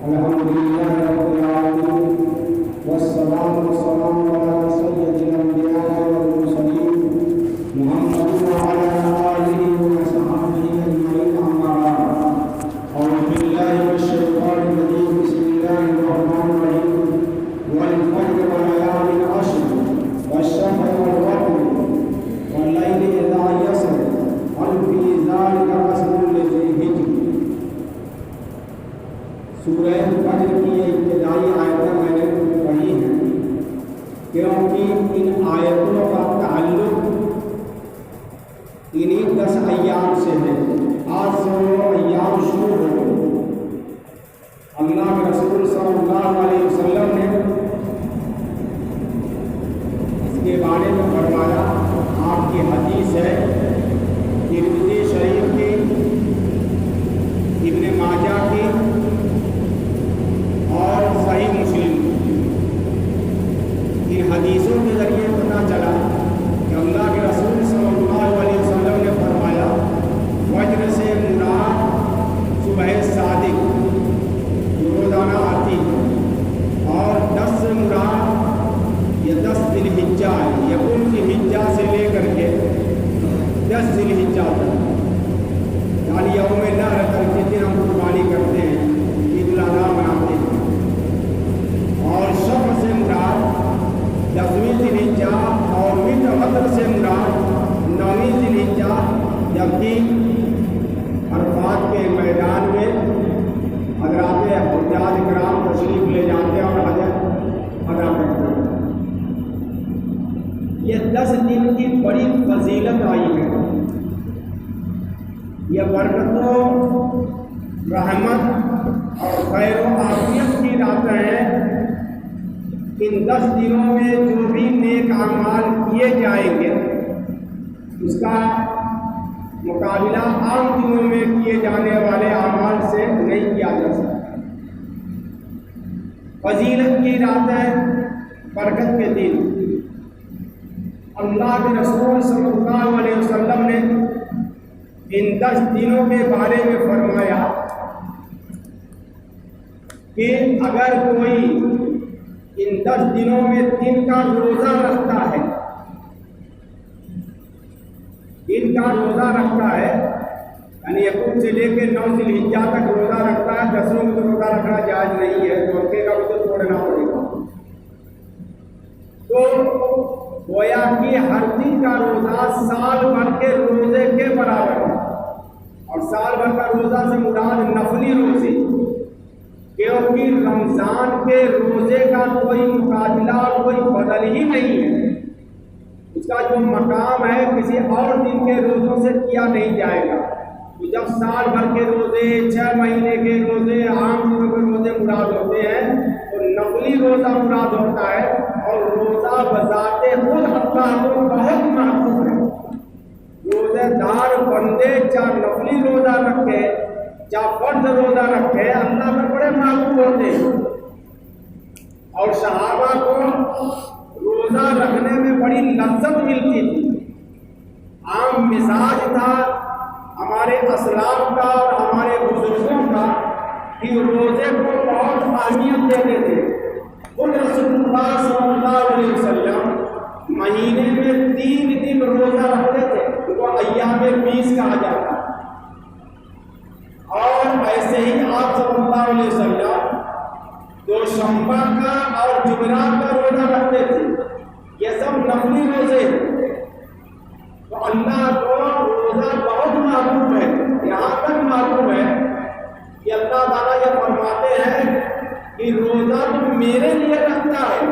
الحمد لله رب العالمين والصلاة والسلام على سيد الأنبياء والمرسلين محمد وعلى آله وصحبه أجمعين أما بعد أعوذ بالله من الشيطان الرجيم بسم الله الرحمن الرحيم والفجر وليال عشر والشفع والوتر والليل إذا يسر هل في ذلك قسم لذي حجر. سورہ فجر کی یہ ابتدائی آیتیں میں نے پڑھی ہیں کیونکہ ان آیتوں کا تعلق انہی 10 ایام سے ہے. آج سے وہ ایام شروع ہو گئے. اللہ کے رسول صلی اللہ علیہ وسلم نے اس کے بارے میں فرمایا. آپ کی حدیث ہے ترمذی شریف کی، ابن ماجہ کی اور صحیح مسلم. ان حدیثوں کے ذریعے پتہ چلا کہ اللہ کے رسول صلی اللہ علیہ وسلم نے فرمایا فجر سے مراد صبح صادق جو روزانہ آتی ہے، اور 10 سے مراد یہ 10 ذی الحجہ ہے. یہ ان ذی الحجہ سے لے کر کے 10 ذی الحجہ تک، یعنی یوم نحر تک جس دن ہم قربانی کرتے ہیں، عید الاضحیٰ مناتے ہیں. اور شب سے مراد 10ویں ذی الحجہ اور وتر سے مراد 9ویں ذی الحجہ، جبکہ عرفات کے میدان میں حضرات حجاج کرام تشریف لے جاتے ہیں اور حج ادا کرتے ہیں. یہ 10 دن کی بڑی فضیلت آئی ہے. یہ برکت و رحمت اور خیر و عافیت کی راتیں ہیں. ان 10 دنوں میں جو بھی نیک اعمال کیے جائیں گے اس کا مقابلہ عام دنوں میں کیے جانے والے اعمال سے نہیں کیا جا سکتا. فضیلت کی راتیں، برکت کے دن. اللہ کے رسول صلی اللہ علیہ وسلم نے ان 10 دنوں کے بارے میں فرمایا کہ اگر کوئی ان 10 دنوں میں دن کا روزہ رکھتا ہے، دن کا روزہ رکھتا ہے، یعنی یکم سے لے کے 9 ذی الحجہ تک روزہ رکھتا ہے. 10 میں تو روزہ رکھنا جائز نہیں ہے، روزے کا بھی تو چھوڑنا پڑے گا. تو گویا کہ ہر دن کا روزہ سال بھر کے روزے کے برابر ہے. اور سال بھر کا روزہ سے مراد نفلی روزے، کیونکہ رمضان کے روزے کا کوئی مقابلہ اور کوئی بدل ہی نہیں ہے. اس کا جو مقام ہے کسی اور دن کے روزوں سے کیا نہیں جائے گا. تو جب سال بھر کے روزے، 6 مہینے کے روزے، عام دنوں کے روزے مراد ہوتے ہیں تو نفلی روزہ مراد ہوتا ہے. اور روزہ بذات خود اللہ کو بہت محبوب ہے. روزے دار بندے چاہے نفلی روزہ رکھے چاہے فرض روزہ رکھے، اللہ میں بڑے محبوب ہوتے ہیں. اور صحابہ کو روزہ رکھنے میں بڑی لذت ملتی تھی. عام مزاج تھا ہمارے اسلاف کا اور ہمارے بزرگوں کا کہ روزے کو بہت اہمیت دیتے تھے. خود رسول اللہ صلی اللہ علیہ وسلم مہینے میں 3 دن روزہ رکھتے تھے، وہ ایام 20 کہا جاتا ہے. اور ایسے ہی آپ صلی اللہ علیہ وسلم دوشنبہ کا اور جمعرات کا روزہ رکھتے تھے. یہ سب نفلی روزے ہیں. تو اللہ کو روزہ بہت محبوب ہے. یہاں تک محبوب ہے کہ اللہ تعالیٰ یہ فرماتے ہیں کہ روزہ تو میرے لیے رکھتا ہے،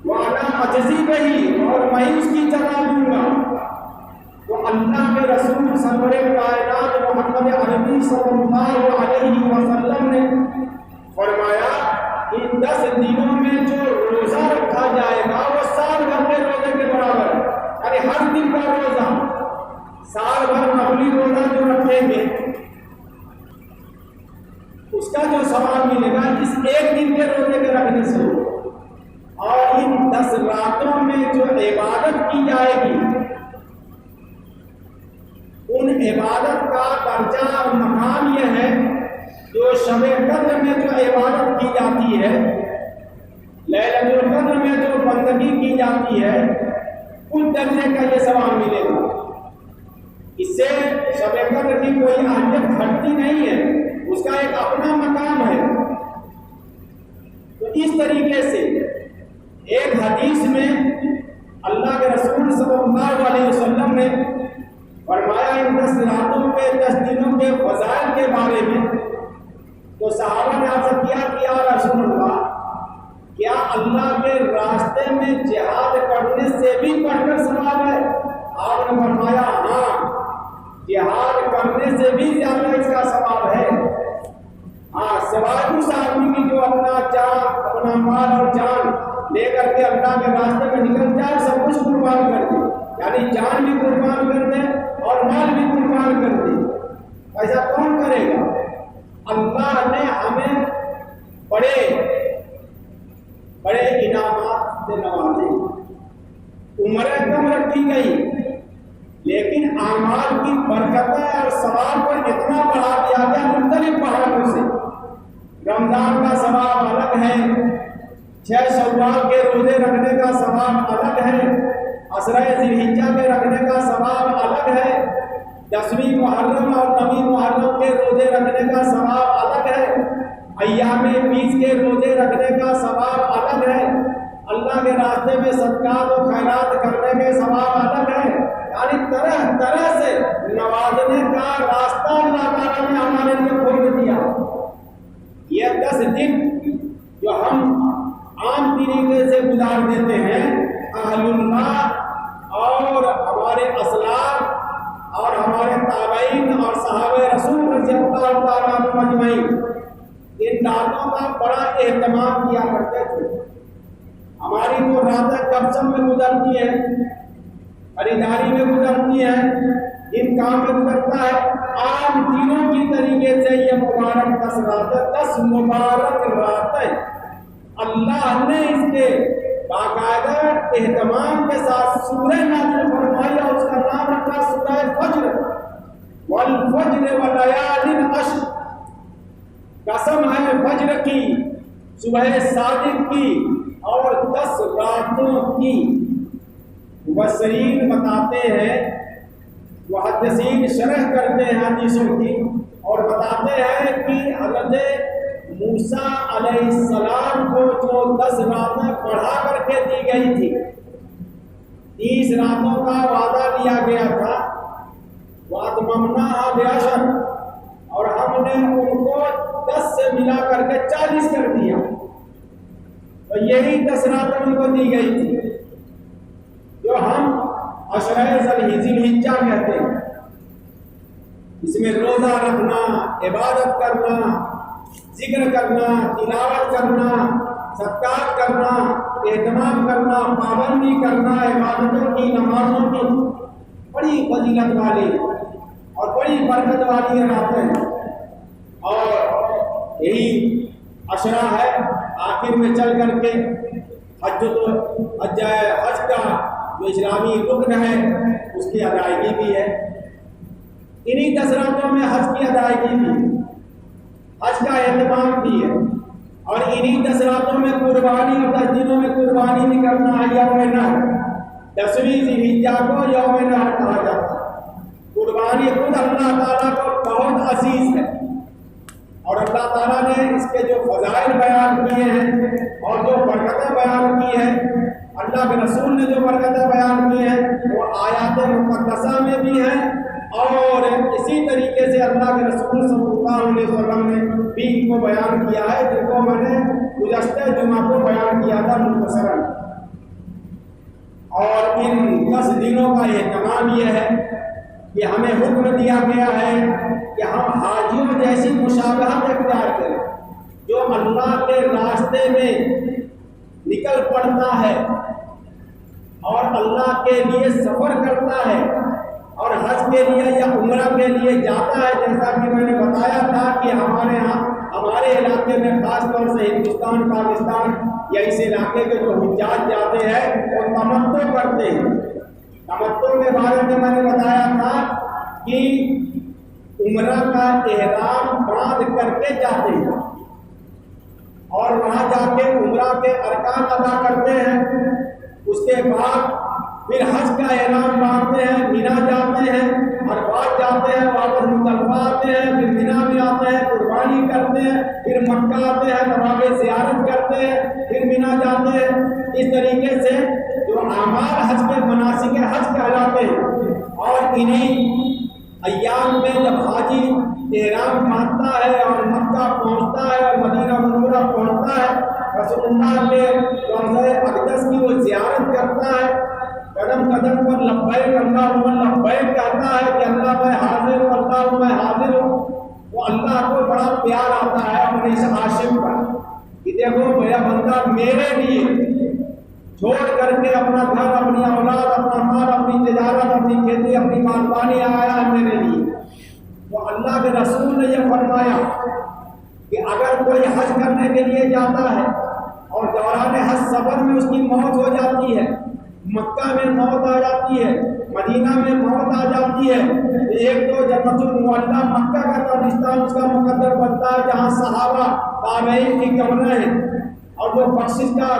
وعدہ عجزی نہیں، اور میں اس کی جزا دوں گا. تو اللہ کے رسول سرور کائنات محمد عربی صلی اللہ علیہ وسلم نے فرمایا کہ 10 دنوں میں جو روزہ رکھا جائے گا وہ سال بھر کے روزے کے برابر ہے. یعنی ہر دن کا روزہ، سال بھر نفلی روزہ جو رکھیں گے اس کا جو ثواب ملے گا اس ایک دن کے روزے کے رکھنے سے. اور ان 10 راتوں میں جو عبادت کی جائے گی ان عبادت کا درجہ اور مقام یہ ہے جو شب قدر القدر میں جو عبادت کی جاتی ہے، لیلۃ القدر میں جو بندگی کی جاتی ہے، اس درجے کا یہ ثواب ملے گا۔ اس سے شب قدر کی کوئی اہمیت گھٹتی نہیں ہے، اس کا ایک اپنا مقام ہے۔ تو اس طریقے سے ایک حدیث میں اللہ کے رسول صلی اللہ علیہ وسلم نے فرمایا ان 10 راتوں کے 10 دنوں کے فضائل کے بارے میں، تو صحابہ نے عرض کیا کہ یا رسول اللہ، کیا اللہ کے راستے میں جہاد کرنے سے بھی بڑھ کر ثواب ہے؟ آپ نے فرمایا ہاں، جہاد کرنے سے بھی زیادہ اس کا ثواب ہے۔ ہاں، سوائے اس آدمی کی جو اپنا جان، اپنا مال اور جان لے کر کے اللہ کے راستے میں نکل جائے، سب کچھ قربان کر دے، یعنی جان بھی قربان کر دے اور مال بھی قربان کر دے۔ ایسا کون کرے گا؟ اللہ نے ہمیں بڑے انعامات سے نوازے، عمریں کم رکھی گئی، لیکن اعمال کی برکتیں اور ثواب کو اتنا بڑھا دیا گیا مختلف بہانوں سے۔ رمضان کا ثواب الگ ہے، 6 شوال کے روزے رکھنے کا ثواب الگ ہے، عشرہ ذی الحجہ کے رکھنے کا ثواب الگ ہے، 10ویں محرم اور 9ویں محرم کے روزے رکھنے کا ثواب الگ ہے، ایام 20 کے روزے رکھنے کا ثواب الگ ہے، اللہ کے راستے میں صدقات و خیرات کرنے کے ثواب الگ ہے۔ یعنی طرح طرح سے نوازنے کا راستہ اللہ تعالیٰ نے ہمارے لیے کھول دیا۔ یہ 10 دن جو ہم عام طریقے سے گزار دیتے ہیں، اہل اللہ اور ہمارے اسلاف اور ہمارے تابعین اور صحابہ رسول رضی اللہ تعالیٰ عنہم اجمعین ان راتوں کا بڑا اہتمام کیا کرتے تھے۔ ہماری تو راتیں کبسم میں گزرتی ہیں، خریداری میں گزرتی ہیں، ان کام میں گزرتا ہے۔ عام دنوں کی طریقے سے یہ مبارک 10 راتیں، 10 مبارک راتیں اللہ نے اس کے باقاعدہ اہتمام کے ساتھ سورہ نازل فرمائی اور اس کا نام رکھا سورہ فجر، والفجر ولیال عشر۔ قسم ہے فجر کی، صبح صادق کی اور 10 راتوں کی۔ مفسرین بتاتے ہیں، محدثین شرح کرتے ہیں حدیثوں کی اور بتاتے ہیں کہ حضرت موسیٰ علیہ السلام کو جو 10 راتیں بڑھا کر کے دی گئی تھی، 30 راتوں کا وعدہ دیا گیا تھا، وَأَتْمَمْنَاهَا بِعَشْرٍ، اور ہم نے ان کو 10 سے ملا کر کے 40 کر دیا۔ تو یہی 10 راتیں ان کو دی گئی تھی جو ہم عشرہ ذی الحجہ کہتے ہیں۔ اس میں روزہ رکھنا، عبادت کرنا، ذکر کرنا، تلاوت کرنا، صدقات کرنا، اہتمام کرنا، پابندی کرنا، عبادتوں کی، نمازوں کی بڑی فضیلت والی اور بڑی برکت والی راتیں ہیں۔ اور یہی عشرہ ہے، آخر میں چل کر کے حج کا جو اسلامی رکن ہے اس کی ادائیگی بھی ہے۔ انہی 10 راتوں میں حج کی ادائیگی بھی، حج کا اہتمام بھی ہے، اور انہی 10 راتوں میں قربانی اور 10 دنوں میں قربانی بھی کرنا ہے۔ یوم نحر، 10ویں ذی الحجہ کو یوم نحر کہا جاتا ہے۔ قربانی خود اللہ تعالیٰ کو بہت عزیز ہے، اور اللہ تعالیٰ نے اس کے جو فضائل بیان کیے ہیں اور جو برکتیں بیان کی ہیں، اللہ کے رسول نے جو برکتیں بیان کی ہیں وہ آیات مقدسہ میں بھی ہیں، اور اسی طریقے سے اللہ کے رسول صلی اللہ علیہ وسلم نے بھی ان کو بیان کیا ہے، جن کو میں نے گزشتہ جمعہ کو بیان کیا تھا مختصراً۔ اور ان 10 دنوں کا اہتمام یہ ہے کہ ہمیں حکم دیا گیا ہے کہ ہم حاجیوں جیسی مشابہت اختیار کریں۔ جو اللہ کے راستے میں نکل پڑتا ہے اور اللہ کے لیے سفر کرتا ہے اور حج کے لیے یا عمرہ کے لیے جاتا ہے، جیسا کہ میں نے بتایا تھا کہ ہمارے ہمارے علاقے میں خاص طور سے ہندوستان، پاکستان یا اس علاقے کے جو حجاج جاتے ہیں وہ تمتع کرتے ہیں۔ تمتع کے بارے میں نے بتایا تھا کہ عمرہ کا احرام باندھ کر کے جاتے ہیں، جا کے عمرہ کے ارکان ادا کرتے ہیں، اس کے بعد پھر حج کا اعلان باندھتے ہیں، مینا جاتے ہیں، عرفات جاتے ہیں، واپس مزدلفہ آتے ہیں، پھر مینا میں آتے ہیں، قربانی کرتے ہیں، پھر مکہ آتے ہیں، نواب زیارت کرتے ہیں، پھر مینا جاتے ہیں۔ اس طریقے سے جو اعمال حج کے مناسک حج کہلاتے ہیں، اور انہی ایام میں جب حاجی احرام باندھتا ہے اور مکہ پہنچتا ہے اور مدینہ منورہ پہنچتا ہے، رسول اللہ کے روضہ اقدس کی وہ زیارت کرتا ہے، قدم قدم پر لبیک اللہم لبیک کہتا ہے کہ اللہ میں حاضر ہوں، اللہ میں حاضر ہوں۔ وہ اللہ کو بڑا پیار آتا ہے اپنے اس عاشق پر کہ دیکھو میرا بندہ میرے لیے چھوڑ کر کے اپنا گھر، اپنی اولاد، اپنا مال، اپنی تجارت، اپنی کھیتی، اپنی باغبانی آیا ہے میرے لیے۔ تو اللہ کے رسول نے یہ فرمایا کہ اگر کوئی حج کرنے کے لیے جاتا ہے اور دوران حج سفر میں اس کی موت ہو جاتی ہے، مکہ میں موت آ جاتی ہے، مدینہ میں موت آ جاتی ہے، ایک تو جنت المعلیٰ مکہ کا قبرستان اس کا مقدر بنتا ہے جہاں صحابہ تابعین کی قبریں ہیں، اور جو بخشش کا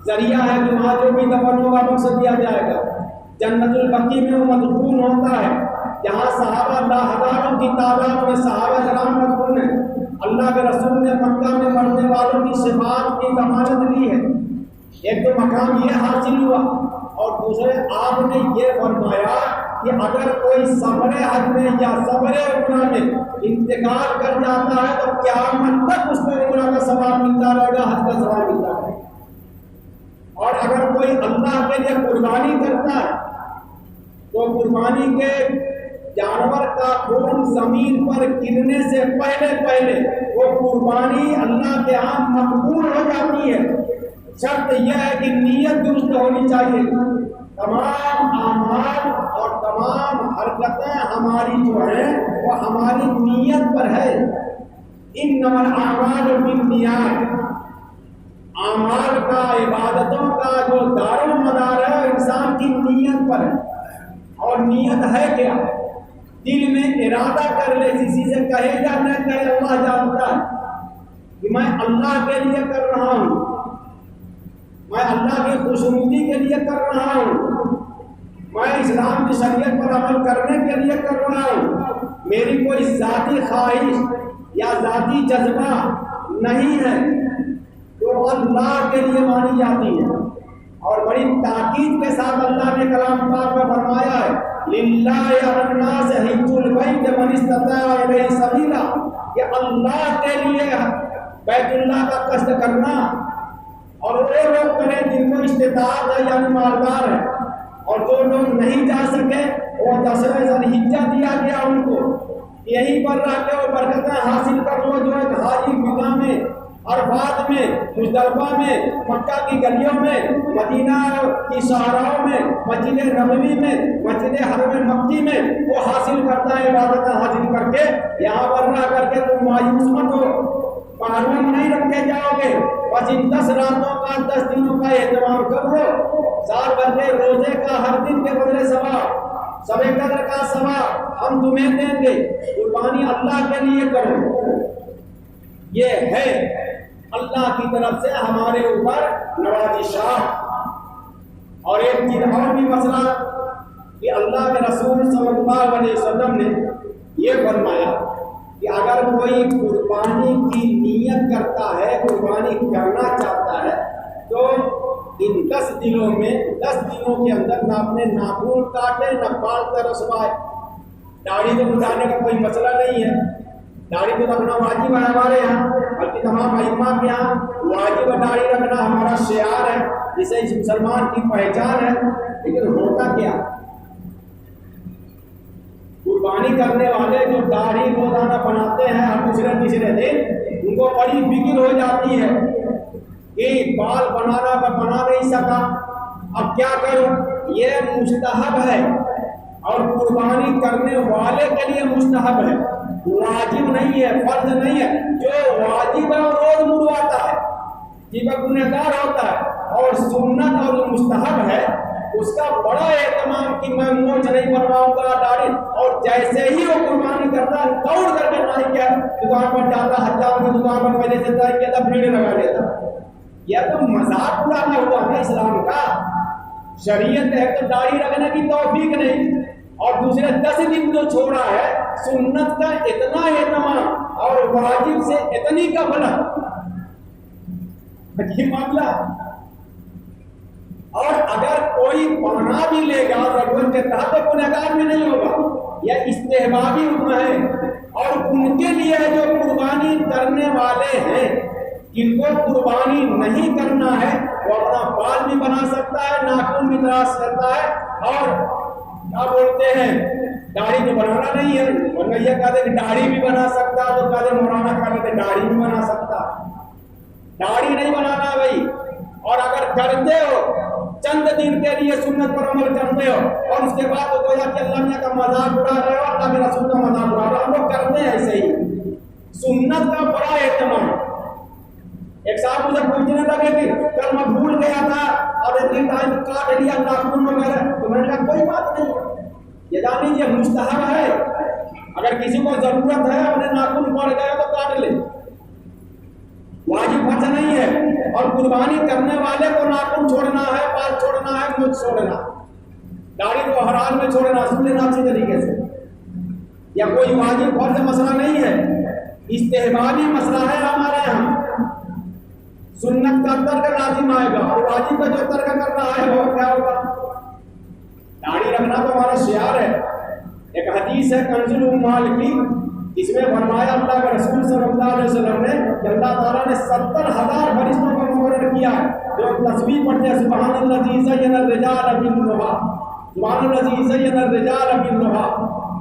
ذریعہ ہے کہ وہاں جو بھی دفن ہوگا بخش دیا جائے گا۔ جنت البقیع میں وہ مدفون ہوتا ہے جہاں صحابہ ہزاروں کی تعداد میں صحابہ کرام مدفون ہیں۔ اللہ کے رسول نے مکہ میں مرنے والوں کی شفاعت کی ضمانت لی ہے۔ ایک تو مقام یہ حاصل ہوا، اور دوسرے آپ نے یہ فرمایا کہ اگر کوئی سفر حج میں یا سفر عمرہ میں انتقال کر جاتا ہے تو قیامت تک اس کو عمرہ کا ثواب ملتا رہے گا، حج کا ثواب ملتا رہے گا۔ اور اگر کوئی اللہ کے لیے قربانی کرتا ہے تو قربانی کے جانور کا خون زمین پر گرنے سے پہلے وہ قربانی اللہ کے ہاں مقبول ہو جاتی ہے۔ شرط یہ ہے کہ نیت درست ہونی چاہیے۔ تمام اعمال اور تمام حرکتیں ہماری جو ہیں وہ ہماری نیت پر ہے۔ انما الاعمال بالنیات، اعمال کا، عبادتوں کا جو دار و مدار ہے انسان کی نیت پر ہے۔ اور نیت ہے کیا؟ دل میں ارادہ کر لے، کسی سے کہے یا نہ کہے اللہ جانتا ہے کہ میں اللہ کے لیے کر رہا ہوں، میں اللہ کی خوشنودی کے لیے کر رہا ہوں، میں اسلام کی شریعت پر عمل کرنے کے لیے کر رہا ہوں، میری کوئی ذاتی خواہش یا ذاتی جذبہ نہیں ہے، تو اللہ کے لیے مانی جاتی ہے۔ اور بڑی تاکید کے ساتھ اللہ نے کلام پاک میں فرمایا ہے للہ علی الناس حج البیت من استطاع الیہ سبیلا، کہ اللہ کے لیے بیت اللہ کا قصد کرنا، اور وہ لوگ کریں جن کو استطاعت ہے یعنی مالدار ہے، اور جو لوگ نہیں جا سکے وہ 10 ذی الحجہ دیا گیا ان کو، یہیں پر رہ کے وہ برکتیں حاصل کر لو جو ایک حاجی مینا میں، عرفات میں، مزدلفہ میں، مکہ کی گلیوں میں، مدینہ کی شاہراہوں میں، مسجد نبوی میں، مسجد حرم مکی میں وہ حاصل کرتا ہے۔ عبادتیں حاصل کر کے یہاں پر رہ کر کے تم مایوس مت ہو، محروم نہیں رکھے جاؤ گے۔ بس ان 10 راتوں کا، 10 دنوں کا اہتمام کرو، سال بھر کے روزے کا ہر دن کے بدلے ثواب، شب قدر کا ثواب ہم تمہیں دیں گے۔ قربانی اللہ کے لیے کرو، یہ ہے اللہ کی طرف سے ہمارے اوپر نوازشات۔ اور ایک چیز اور بھی مسئلہ کہ اللہ کے رسول صلی اللہ علیہ وسلم نے یہ فرمایا کہ اگر کوئی قربانی کی نیت کرتا ہے، قربانی کرنا چاہتا ہے، تو ان 10 دنوں میں، 10 دنوں کے اندر نہ اپنے ناخن کاٹے نہ بال ترسوائے۔ داڑھی تو مٹانے کا کوئی مسئلہ نہیں ہے، داڑھی تو رکھنا واجب ہے ہمارے یہاں، بلکہ تمام ائمہ کے یہاں واجب داڑھی رکھنا ہمارا شعار ہے، جسے اس مسلمان کی پہچان ہے۔ لیکن ہوتا کیا؟ قربانی کرنے والے جو داڑھی روزانہ بناتے ہیں ہر دوسرے تیسرے دن، ان کو بڑی فکر ہو جاتی ہے کہ بال بنانا میں بنا نہیں سکا، اب کیا کروں؟ یہ مستحب ہے، اور قربانی کرنے والے کے لیے مستحب ہے، واجب نہیں ہے، فرض نہیں ہے۔ جو واجب ہے وہ روز منڈواتا ہے، جی وہ گنہگار ہوتا ہے، اور سنت اور مستحب ہے اس کا بڑا اہتمام کہ میں مونچھ نہیں بنواؤں گا داڑھی، اور جیسے ہی وہ قربانی کرتا ہے دوڑ کر کے نائی کیا دکان پر جاتا، حجاب کی دکان پر پہلے سے طے کیا تھا، بھیڑ لگا لیتا، یہ تو مذاق اڑانا ہوا نا اسلام کا. شریعت ہے تو داڑھی رکھنے کی توفیق نہیں، اور دوسرے 10 دن جو چھوڑا ہے سنت کا اتنا اہتمام اور واجب سے اتنی غفلت، یہ معاملہ. اور اگر کوئی بنا بھی لے گا ضرورت کے تحت تو گنہگار بھی نہیں ہوگا. یہ استحبابی حکم ہے، اور ان کے لیے جو قربانی کرنے والے ہیں، جن کو قربانی نہیں کرنا ہے وہ اپنا بال بھی بنا سکتا ہے، ناخن بھی تراش سکتا ہے، اور کیا بولتے ہیں داڑھی تو بنانا نہیں ہے، ورنہ یہ کہتے کہ داڑھی بھی بنا سکتا ہے، تو کہتے مولانا کہتے داڑھی بھی بنا سکتا ہے. داڑھی نہیں بنانا بھائی. اور اگر کرتے ہو چند دن کے لیے سنت پر عمل کرتے ہو اور اس کے بعد تو گویا کہ اللہ میاں کا مذاق اڑا رہے ہو، اللہ کے رسول کا مذاق اڑا رہے ہو. ہم لوگ کرتے ہیں ایسے ہی. سنت کا بڑا اہتمام. ایک صاحب مجھے پوچھنے لگے کہ کل میں بھول گیا تھا اور اتنی ٹائم کاٹ لیا ناخن وغیرہ، تو میں نے کہا کوئی بات نہیں، یہ جانی یہ مستحب ہے. اگر کسی کو ضرورت ہے اپنے ناخن پڑ گیا تو کاٹ لے، واجب فرض نہیں ہے. اور قربانی کرنے والے کو ناخن چھوڑنا ہے، بال چھوڑنا ہے، مجھ چھوڑنا، داڑھی کو ہر حال میں چھوڑنا سننا اچھی طریقے سے. یا کوئی واجب فرض مسئلہ نہیں ہے، استحبابی مسئلہ ہے ہمارے یہاں. سنت کا ترک لازم آئے گا اور واجب کا جو ترک کر رہا ہے وہ کیا ہوگا. داڑھی رکھنا تو ہمارا شعار ہے. ایک حدیث ہے کنز الاموال کی، اس میں فرمایا اللہ کے رسول صلی اللہ علیہ وسلم نے کہ اللہ تعالیٰ نے 70,000 فرشتوں کو مقرر کیا جو تسبیح پڑھتے ہیں سبحان الذی زین الرجال بالنہا، سبحان الذی زین الرجال بالنہا.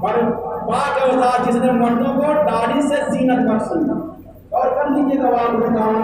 اور پاک ہے وہ ذات جس نے مردوں کو داڑھی سے زینت بخشی. اور کر لیجیے گا آپ نے کہا